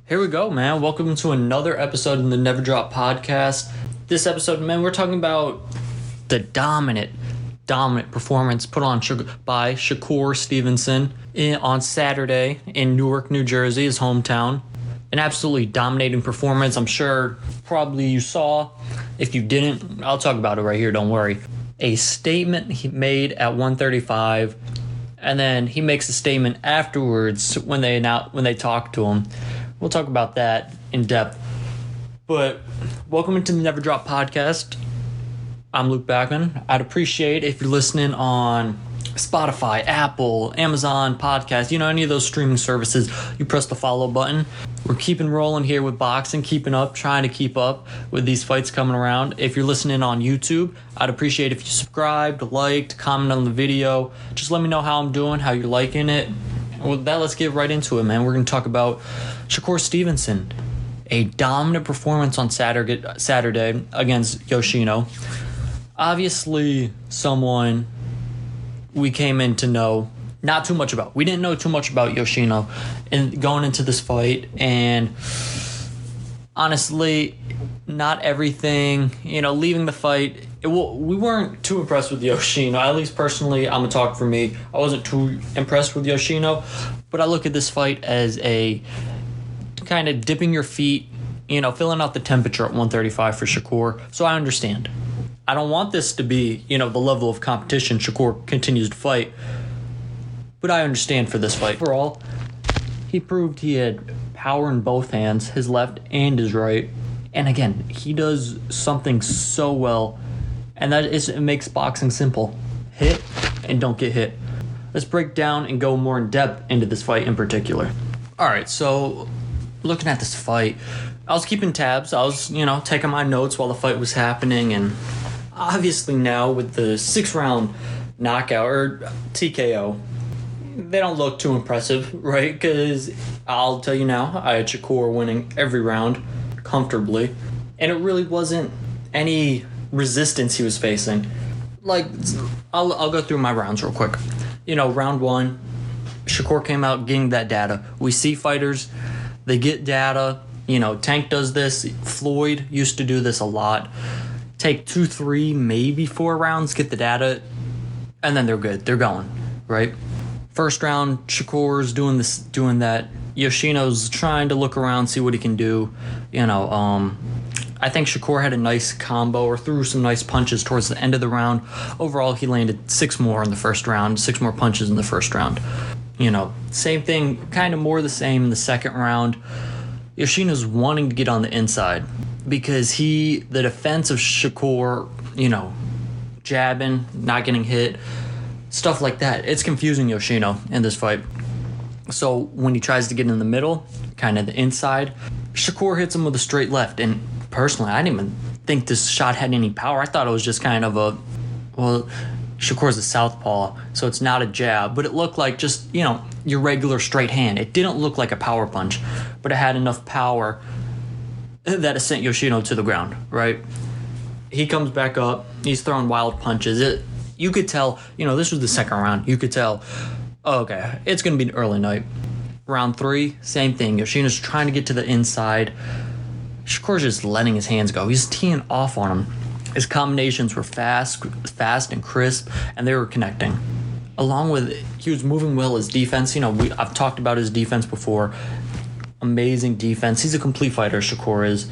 Here we go, man. Welcome to another episode in the Never Drop podcast. This episode, man, we're talking about the dominant performance put on by Shakur Stevenson on Saturday in Newark, New Jersey, his hometown. An absolutely dominating performance. I'm sure probably you saw. If you didn't, I'll talk about it right here, don't worry. A statement he made at 135, and then he makes a statement afterwards when they talk to him. We'll talk about that in depth. But welcome into the Never Drop podcast. I'm Luke Backman. I'd appreciate if you're listening on Spotify, Apple, Amazon Podcast, any of those streaming services, you press the follow button. We're keeping rolling here with boxing, trying to keep up with these fights coming around. If you're listening on YouTube, I'd appreciate if you subscribed, liked, comment on the video. Just let me know how I'm doing, how you're liking it. With that, let's get right into it, man. We're going to talk about Shakur Stevenson. A dominant performance on Saturday against Yoshino. Obviously, someone we came in to know not too much about. We didn't know too much about Yoshino and going into this fight, and honestly, not everything, leaving the fight, we weren't too impressed with Yoshino. At least personally, I'm going to talk for me. I wasn't too impressed with Yoshino, but I look at this fight as a kind of dipping your feet, filling out the temperature at 135 for Shakur. So I understand. I don't want this to be, the level of competition Shakur continues to fight, but I understand for this fight. Overall, he proved he had power in both hands, his left and his right. And again, he does something so well, and that is it makes boxing simple. Hit and don't get hit. Let's break down and go more in depth into this fight in particular. All right, so looking at this fight, I was keeping tabs. I was, taking my notes while the fight was happening, and obviously now with the 6-round knockout or TKO, they don't look too impressive, right? Because I'll tell you now, I had Shakur winning every round comfortably, and it really wasn't any resistance he was facing. Like, I'll go through my rounds real quick. Round one, Shakur came out getting that data. We see fighters, they get data. Tank does this. Floyd used to do this a lot. Take 2, 3, maybe 4 rounds, get the data, and then they're good. They're going, right? First round, Shakur's doing that. Yoshino's trying to look around, see what he can do. I think Shakur had a nice combo or threw some nice punches towards the end of the round. Overall, he landed 6 more in the first round, 6 more punches in the first round. Same thing, kind of more the same in the second round. Yoshino's wanting to get on the inside because the defense of Shakur, jabbing, not getting hit, stuff like that, it's confusing Yoshino in this fight. So when he tries to get in the middle, kind of the inside, Shakur hits him with a straight left. And personally, I didn't even think this shot had any power. I thought it was just kind of Shakur's a southpaw, so it's not a jab, but it looked like just, your regular straight hand. It didn't look like a power punch, but it had enough power that it sent Yoshino to the ground, right? He comes back up, he's throwing wild punches. You could tell, this was the second round. You could tell, okay, it's going to be an early night. Round 3, same thing. Yoshino's trying to get to the inside. Shakur's just letting his hands go. He's teeing off on him. His combinations were fast and crisp, and they were connecting. Along with it, he was moving well his defense. I've talked about his defense before. Amazing defense. He's a complete fighter, Shakur is.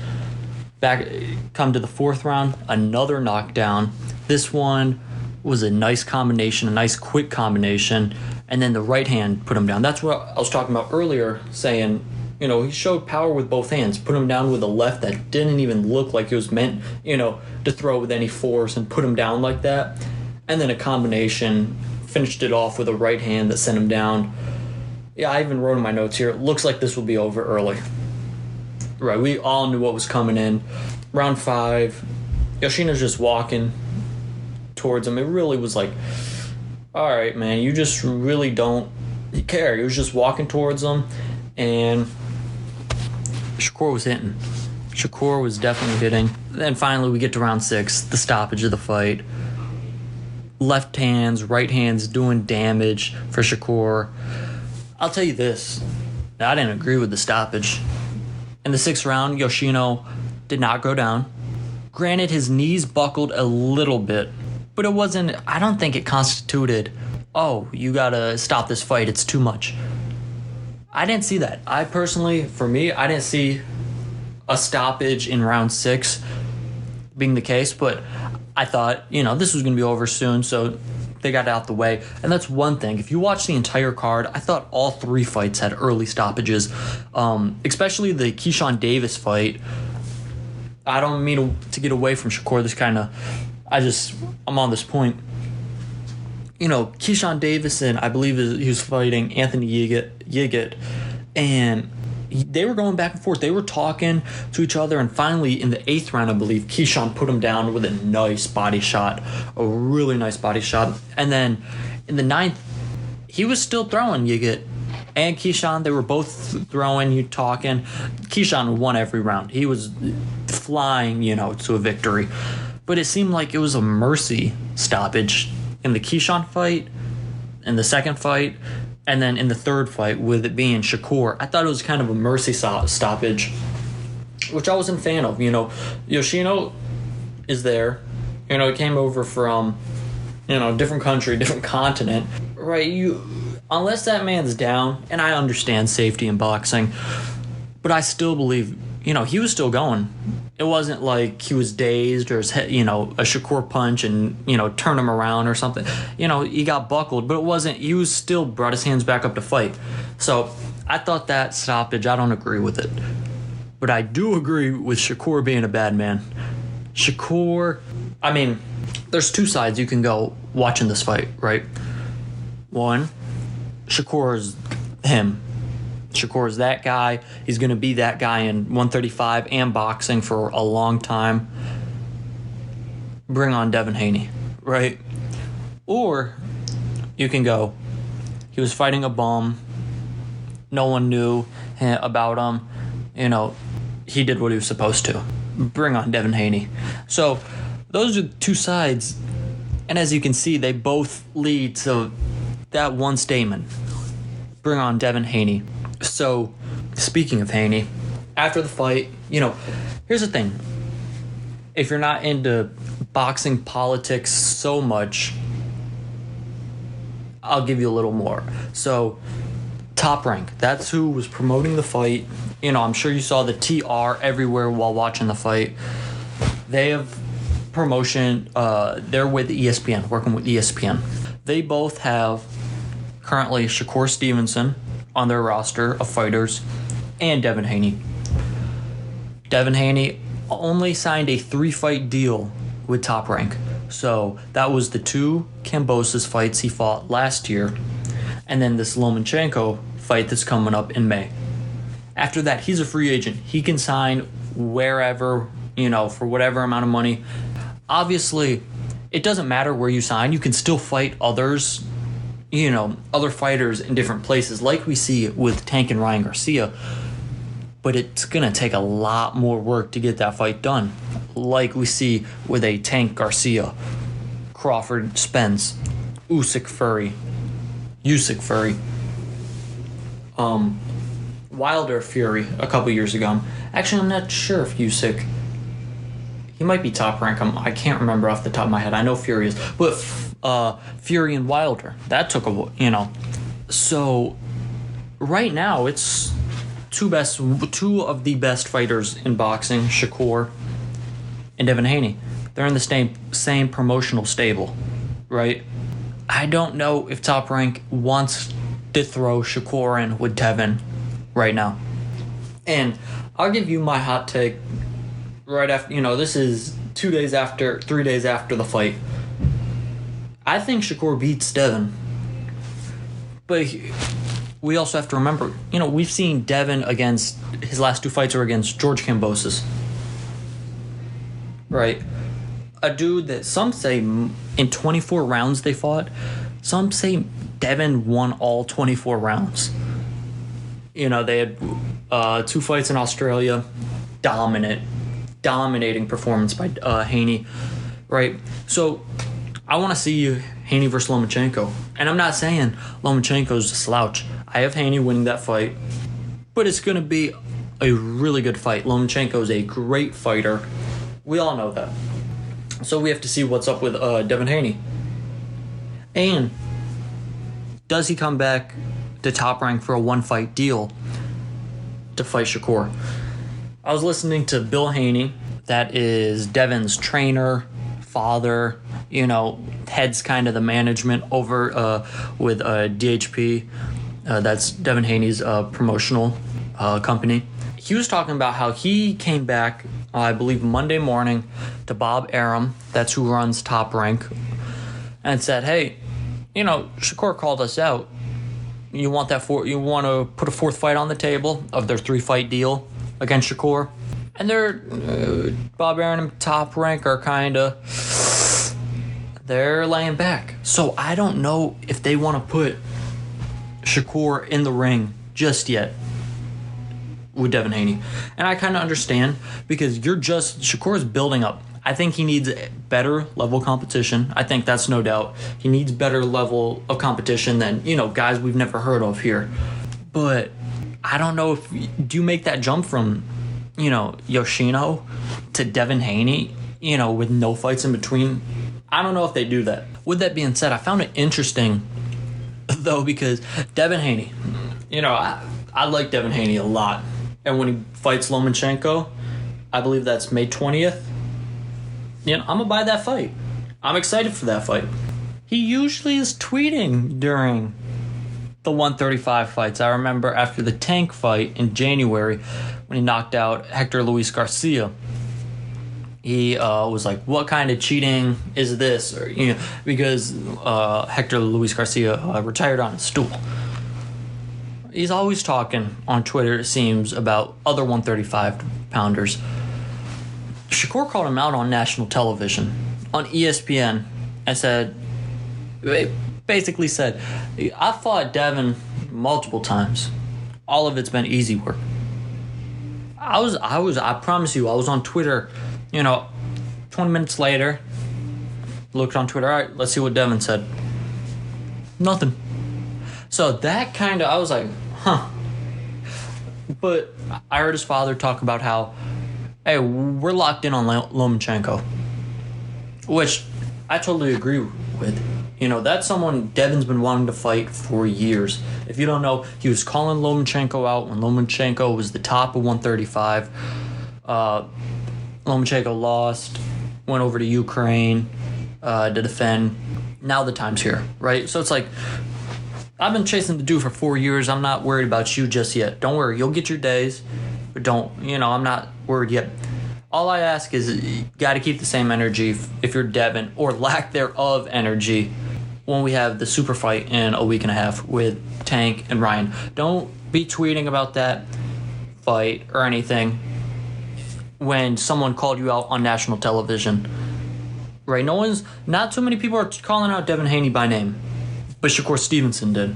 Come to the 4th round, another knockdown. This one was a nice combination, a nice quick combination, and then the right hand put him down. That's what I was talking about earlier, saying, he showed power with both hands, put him down with a left that didn't even look like it was meant, to throw with any force and put him down like that. And then a combination, finished it off with a right hand that sent him down. Yeah, I even wrote in my notes here, it looks like this will be over early. Right, we all knew what was coming in. Round 5, Yoshino's just walking towards him. It really was like, all right, man, you just really don't care. He was just walking towards him, and Shakur was hitting. Shakur was definitely hitting. Then finally we get to round 6, the stoppage of the fight. Left hands, right hands doing damage for Shakur. I'll tell you this, I didn't agree with the stoppage. In the 6th round, Yoshino did not go down. Granted, his knees buckled a little bit, but I don't think it constituted, oh, you gotta stop this fight, it's too much. I didn't see that. I didn't see a stoppage in round 6 being the case, but I thought, this was going to be over soon, so they got out the way. And that's one thing. If you watch the entire card, I thought all 3 fights had early stoppages, especially the Keyshawn Davis fight. I don't mean to get away from Shakur. I'm on this point. Keyshawn Davis and I believe he was fighting Anthony Yigit, and they were going back and forth. They were talking to each other, and finally in the 8th round, I believe, Keyshawn put him down with a nice body shot, a really nice body shot. And then in the 9th, he was still throwing Yigit and Keyshawn. They were both throwing, talking. Keyshawn won every round. He was flying, to a victory. But it seemed like it was a mercy stoppage in the Keyshawn fight, in the 2nd fight, and then in the 3rd fight with it being Shakur. I thought it was kind of a mercy stoppage, which I wasn't a fan of. Yoshino is there. He came over from, different country, different continent. Right? Unless that man's down, and I understand safety in boxing, but I still believe, he was still going. It wasn't like he was dazed or his head, a Shakur punch and, turn him around or something. He got buckled, but it wasn't, he was still brought his hands back up to fight. So I thought that stoppage, I don't agree with it. But I do agree with Shakur being a bad man. Shakur, there's 2 sides you can go watching this fight, right? One, Shakur is him. Shakur is that guy. He's going to be that guy in 135 and boxing for a long time. Bring on Devin Haney, right? Or you can go, he was fighting a bum. No one knew about him. He did what he was supposed to. Bring on Devin Haney. So those are 2 sides. And as you can see, they both lead to that one statement. Bring on Devin Haney. So, speaking of Haney, after the fight, here's the thing. If you're not into boxing politics so much, I'll give you a little more. So, Top Rank, that's who was promoting the fight. I'm sure you saw the TR everywhere while watching the fight. They have promotion. They're with ESPN, working with ESPN. They both have currently Shakur Stevenson on their roster of fighters, and Devin Haney. Devin Haney only signed a 3-fight deal with Top Rank. So that was the 2 Kambosos fights he fought last year, and then this Lomachenko fight that's coming up in May. After that, he's a free agent. He can sign wherever, for whatever amount of money. Obviously, it doesn't matter where you sign. You can still fight others, other fighters in different places, like we see with Tank and Ryan Garcia. But it's going to take a lot more work to get that fight done, like we see with a Tank Garcia, Crawford Spence, Usyk Fury, Wilder Fury a couple years ago. Actually, I'm not sure if Usyk, he might be Top Rank. I can't remember off the top of my head. I know Fury is, but Fury and Wilder, that took a So right now it's two of the best fighters in boxing, Shakur and Devin Haney. They're in the same promotional stable, right? I don't know if Top Rank wants to throw Shakur in with Devin right now. And I'll give you my hot take right after, this is 3 days after the fight. I think Shakur beats Devin. But we also have to remember, we've seen Devin against, his last 2 fights are against George Kambosos. Right? A dude that some say in 24 rounds they fought. Some say Devin won all 24 rounds. They had 2 fights in Australia. Dominating performance by Haney. Right? So I want to see Haney versus Lomachenko. And I'm not saying Lomachenko's a slouch. I have Haney winning that fight. But it's going to be a really good fight. Lomachenko is a great fighter. We all know that. So we have to see what's up with Devin Haney. And does he come back to Top Rank for a one-fight deal to fight Shakur? I was listening to Bill Haney, that is Devin's trainer, father, heads kind of the management over with DHP. That's Devin Haney's promotional company. He was talking about how he came back, I believe, Monday morning to Bob Arum, that's who runs Top Rank, and said, hey, Shakur called us out. You want to put a fourth fight on the table of their 3-fight deal against Shakur? And Bob Arum and Top Rank are they're laying back. So I don't know if they want to put Shakur in the ring just yet with Devin Haney. And I kind of understand, because Shakur is building up. I think he needs better level competition. I think that's no doubt. He needs better level of competition than, guys we've never heard of here. But I don't know do you make that jump from, Yoshino to Devin Haney, with no fights in between? I don't know if they do that. With that being said, I found it interesting, though, because Devin Haney, I like Devin Haney a lot. And when he fights Lomachenko, I believe that's May 20th, I'm going to buy that fight. I'm excited for that fight. He usually is tweeting during the 135 fights. I remember after the Tank fight in January when he knocked out Hector Luis Garcia. He was like, what kind of cheating is this? Or, because Hector Luis Garcia retired on a stool. He's always talking on Twitter, it seems, about other 135-pounders. Shakur called him out on national television, on ESPN, and basically said, I fought Devin multiple times. All of it's been easy work. I promise you, I was on Twitter, 20 minutes later, looked on Twitter, all right, let's see what Devin said. Nothing. So that I was like, huh. But I heard his father talk about how, hey, we're locked in on Lomachenko, which I totally agree with. That's someone Devin's been wanting to fight for years. If you don't know, he was calling Lomachenko out when Lomachenko was the top of 135. Lomachenko lost, went over to Ukraine to defend. Now the time's here, right? So it's like, I've been chasing the dude for 4 years. I'm not worried about you just yet. Don't worry, you'll get your days, but I'm not worried yet. All I ask is you got to keep the same energy if you're Devin, or lack thereof energy, when we have the super fight in a week and a half with Tank and Ryan. Don't be tweeting about that fight or anything when someone called you out on national television. Right? Not too many people are calling out Devin Haney by name, but Shakur Stevenson did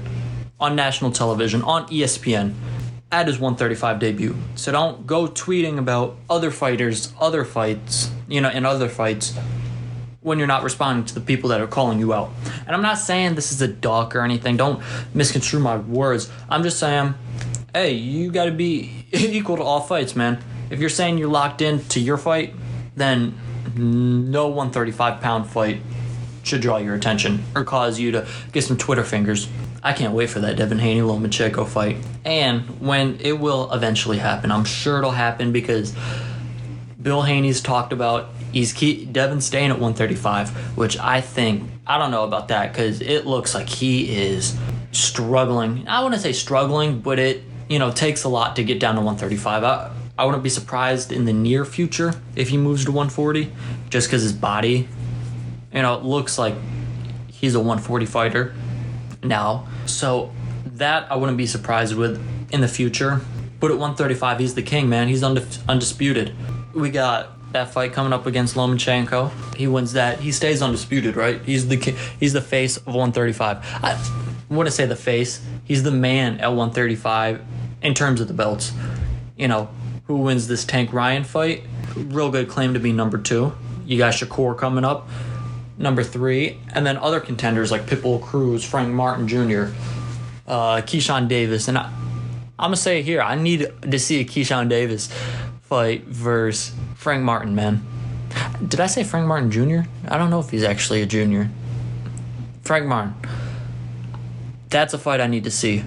on national television, on ESPN, at his 135 debut. So don't go tweeting about other fighters, other fights, in other fights, when you're not responding to the people that are calling you out. And I'm not saying this is a duck or anything. Don't misconstrue my words. I'm just saying, hey, you got to be equal to all fights, man. If you're saying you're locked in to your fight, then no 135-pound fight should draw your attention or cause you to get some Twitter fingers. I can't wait for that Devin Haney-Lomachenko fight. And when it will eventually happen, I'm sure it'll happen, because Bill Haney's talked about Devin staying at 135, which I don't know about that, because it looks like he is struggling. I wouldn't say struggling, but it takes a lot to get down to 135. I wouldn't be surprised in the near future if he moves to 140, just because his body, it looks like he's a 140 fighter now. So that I wouldn't be surprised with in the future. But at 135, he's the king, man. He's undisputed. We got that fight coming up against Lomachenko. He wins that. He stays undisputed, right? He's the king. He's the face of 135. I wouldn't say the face. He's the man at 135 in terms of the belts. Who wins this Tank Ryan fight? Real good claim to be number 2. You got Shakur coming up, number 3, and then other contenders like Pitbull Cruz, Frank Martin Jr., Keyshawn Davis, and I'm gonna say it here. I need to see a Keyshawn Davis fight versus Frank Martin, man. Did I say Frank Martin Jr.? I don't know if he's actually a junior. Frank Martin. That's a fight I need to see.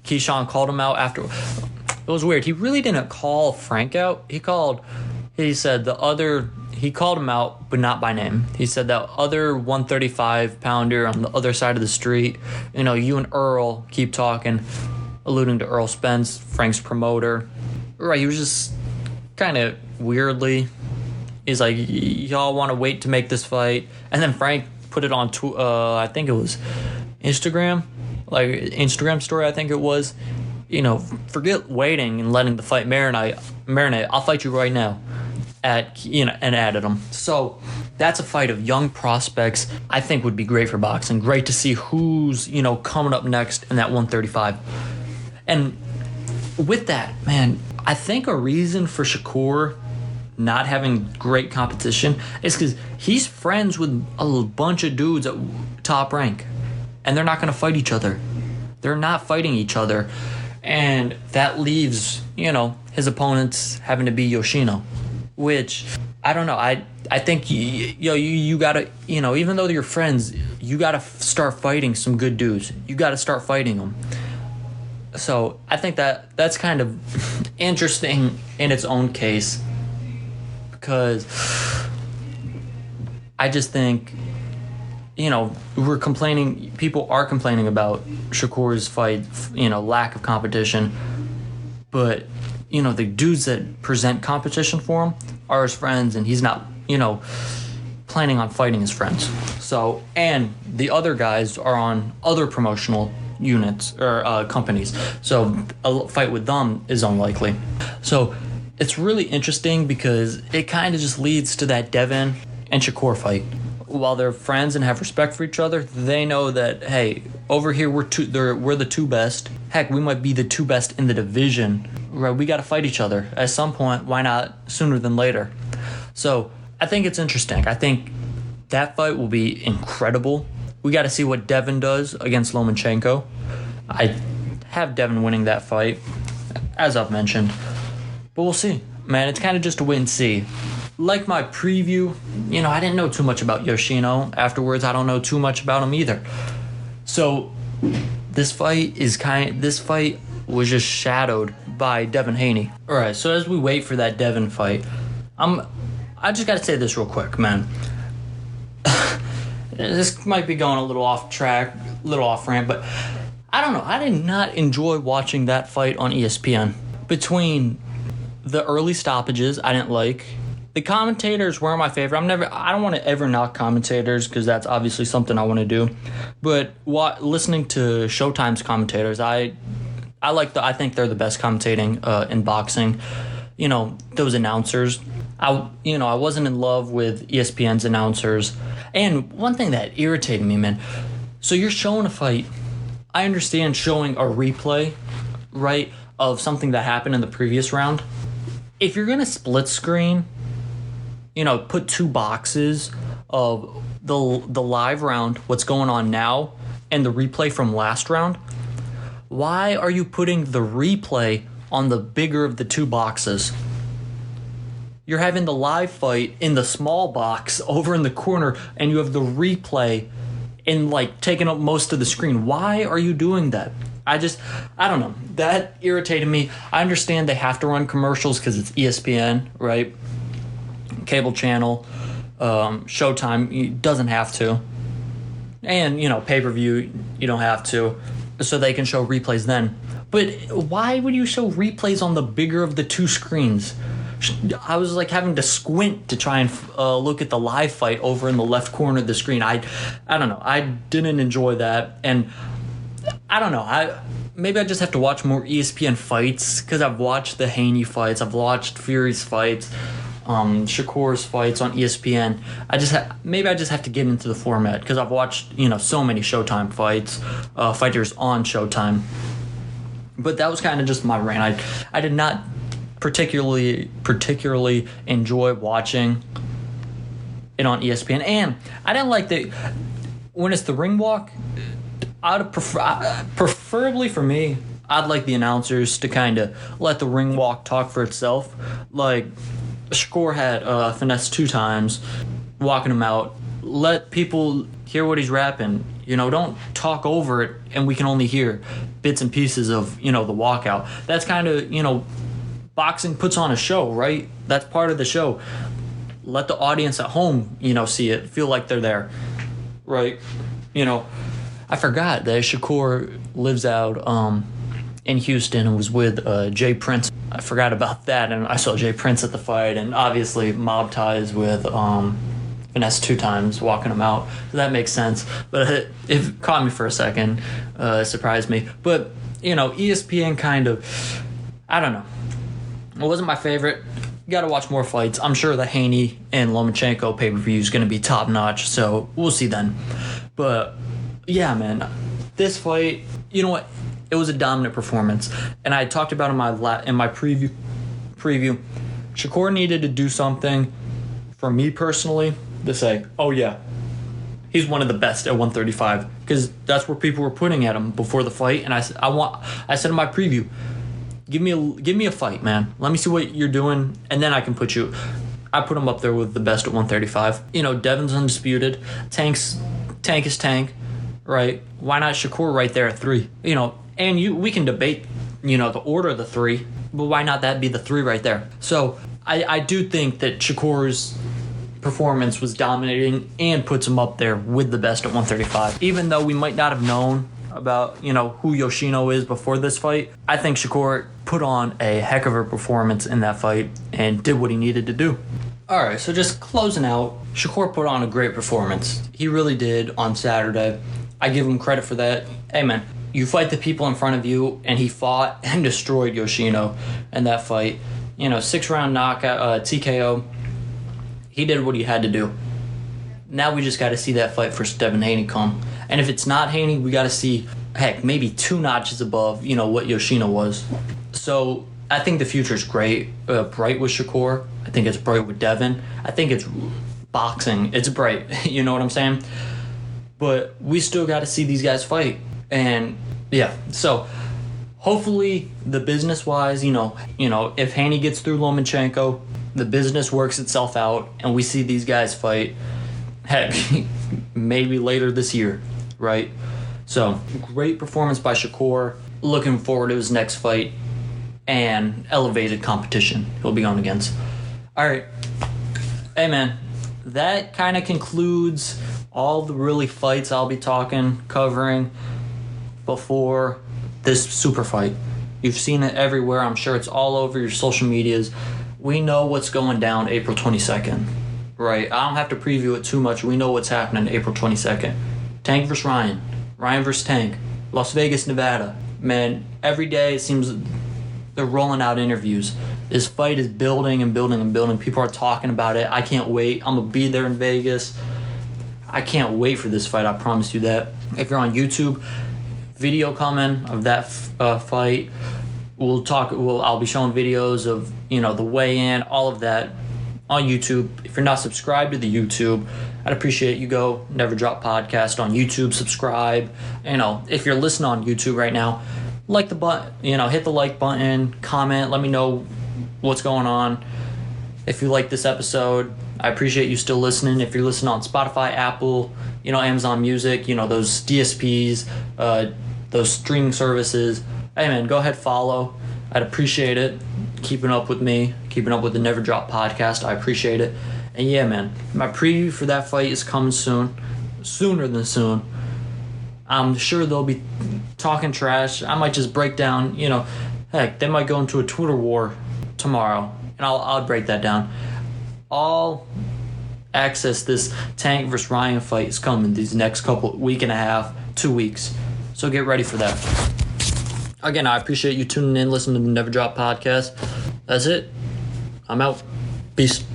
Keyshawn called him out after. It was weird. He really didn't call Frank out. He called him out, but not by name. He said that other 135-pounder on the other side of the street, you and Earl keep talking, alluding to Earl Spence, Frank's promoter. Right, he was just kind of weirdly, he's like, y'all want to wait to make this fight? And then Frank put it on, I think it was Instagram story, I think it was. Forget waiting and letting the fight marinate. I'll fight you right now. And added them. So that's a fight of young prospects I think would be great for boxing. Great to see who's, coming up next in that 135. And with that, man, I think a reason for Shakur not having great competition is because he's friends with a bunch of dudes at top rank. And they're not going to fight each other. They're not fighting each other. And that leaves, his opponents having to be Yoshino. Which, I don't know, I think you gotta, even though they're friends, you gotta start fighting some good dudes. You gotta start fighting them. So I think that's kind of interesting in its own case, because I just think, people are complaining about Shakur's fight, lack of competition, but the dudes that present competition for him are his friends, and he's not, planning on fighting his friends. So, and the other guys are on other promotional units or companies. So a fight with them is unlikely. So it's really interesting because it kind of just leads to that Devin and Shakur fight. While they're friends and have respect for each other, they know that, hey, over here we're the two best. Heck, we might be the two best in the division. Right, we got to fight each other at some point. Why not sooner than later? So I think it's interesting. I think that fight will be incredible. We got to see what Devin does against Lomachenko. I have Devin winning that fight, as I've mentioned. But we'll see. Man, it's kind of just a wait and see. Like my preview, I didn't know too much about Yoshino. Afterwards, I don't know too much about him either. So this fight was just shadowed by Devin Haney. All right, so as we wait for that Devin fight, I just got to say this real quick, man. This might be going a little off track, a little off ramp, but I don't know. I did not enjoy watching that fight on ESPN. Between the early stoppages, I didn't like. The commentators weren't my favorite. I don't want to ever knock commentators because that's obviously something I want to do. But listening to Showtime's commentators, I think they're the best commentating in boxing. Those announcers. I wasn't in love with ESPN's announcers. And one thing that irritated me, man. So you're showing a fight. I understand showing a replay, right, of something that happened in the previous round. If you're gonna split screen, put two boxes of the live round, what's going on now, and the replay from last round. Why are you putting the replay on the bigger of the two boxes? You're having the live fight in the small box over in the corner, and you have the replay in taking up most of the screen. Why are you doing that? I don't know. That irritated me. I understand they have to run commercials because it's ESPN, right? Cable channel, Showtime doesn't have to. And, pay-per-view, you don't have to. So they can show replays then. But why would you show replays on the bigger of the two screens? I was having to squint to try and look at the live fight over in the left corner of the screen. I don't know. I didn't enjoy that. And I don't know. Maybe I just have to watch more ESPN fights because I've watched the Haney fights. I've watched Fury's fights. Shakur's fights on ESPN. I just have to get into the format because I've watched so many Showtime fights, fighters on Showtime. But that was kind of just my rant. I did not particularly enjoy watching it on ESPN, and I didn't like when it's the ring walk. Preferably for me, I'd like the announcers to kind of let the ring walk talk for itself. Like, Shakur had finesse 2 times, walking him out. Let people hear what he's rapping. Don't talk over it, and we can only hear bits and pieces of, the walkout. That's kind of, boxing puts on a show, right? That's part of the show. Let the audience at home, see it, feel like they're there, right? I forgot that Shakur lives out in Houston and was with Jay Prince. I forgot about that, and I saw Jay Prince at the fight, and obviously mob ties with finesse 2 times, walking him out. So that makes sense, but it caught me for a second. Surprised me. But, ESPN kind of, I don't know. It wasn't my favorite. You got to watch more fights. I'm sure the Haney and Lomachenko pay-per-view is going to be top-notch, so we'll see then. But, yeah, man, this fight, you know what? It was a dominant performance, and I talked about in my preview. Shakur needed to do something for me personally to say, oh yeah, he's one of the best at 135, because that's where people were putting at him before the fight. And I said in my preview, give me a fight, man. Let me see what you're doing, and then I can put you. I put him up there with the best at 135. Devin's undisputed. Tank is Tank, right? Why not Shakur right there at 3? And we can debate, the order of the 3, but why not that be the 3 right there? So I do think that Shakur's performance was dominating and puts him up there with the best at 135. Even though we might not have known about, who Yoshino is before this fight, I think Shakur put on a heck of a performance in that fight and did what he needed to do. All right, so just closing out, Shakur put on a great performance. He really did on Saturday. I give him credit for that. Hey, man, you fight the people in front of you, and he fought and destroyed Yoshino in that fight. 6-round knockout, TKO. He did what he had to do. Now we just got to see that fight for Devin Haney come. And if it's not Haney, we got to see, heck, maybe 2 notches above, what Yoshino was. So I think the future is great. Bright with Shakur. I think it's bright with Devin. I think it's boxing. It's bright. You know what I'm saying? But we still got to see these guys fight. And, yeah, so hopefully the business-wise, if Haney gets through Lomachenko, the business works itself out, and we see these guys fight, heck, maybe later this year, right? So, great performance by Shakur. Looking forward to his next fight and elevated competition he'll be going against. All right. Hey, man, that kind of concludes all the really fights I'll be covering before this super fight. You've seen it everywhere. I'm sure it's all over your social medias. We know what's going down April 22nd, right? I don't have to preview it too much. We know what's happening April 22nd. Tank versus Ryan. Ryan versus Tank. Las Vegas, Nevada. Man, every day it seems they're rolling out interviews. This fight is building and building and building. People are talking about it. I can't wait. I'm going to be there in Vegas. I can't wait for this fight. I promise you that. If you're on YouTube, video coming of that fight. I'll be showing videos of, the weigh-in, all of that on YouTube. If you're not subscribed to the YouTube, I'd appreciate you go Never Drop Podcast on YouTube, subscribe. If you're listening on YouTube right now, like the button, hit the like button, comment, let me know what's going on. If you like this episode, I appreciate you still listening. If you're listening on Spotify, Apple, Amazon Music, those DSPs, those streaming services, hey man, go ahead, follow. I'd appreciate it. Keeping up with me, keeping up with the Never Drop Podcast, I appreciate it. And yeah, man, my preview for that fight is coming soon, sooner than soon. I'm sure they'll be talking trash. I might just break down, heck, they might go into a Twitter war tomorrow, and I'll break that down. All access this Tank versus Ryan fight is coming these next week and a half, 2 weeks. So get ready for that. Again, I appreciate you tuning in, listening to the Never Drop Podcast. That's it. I'm out. Peace.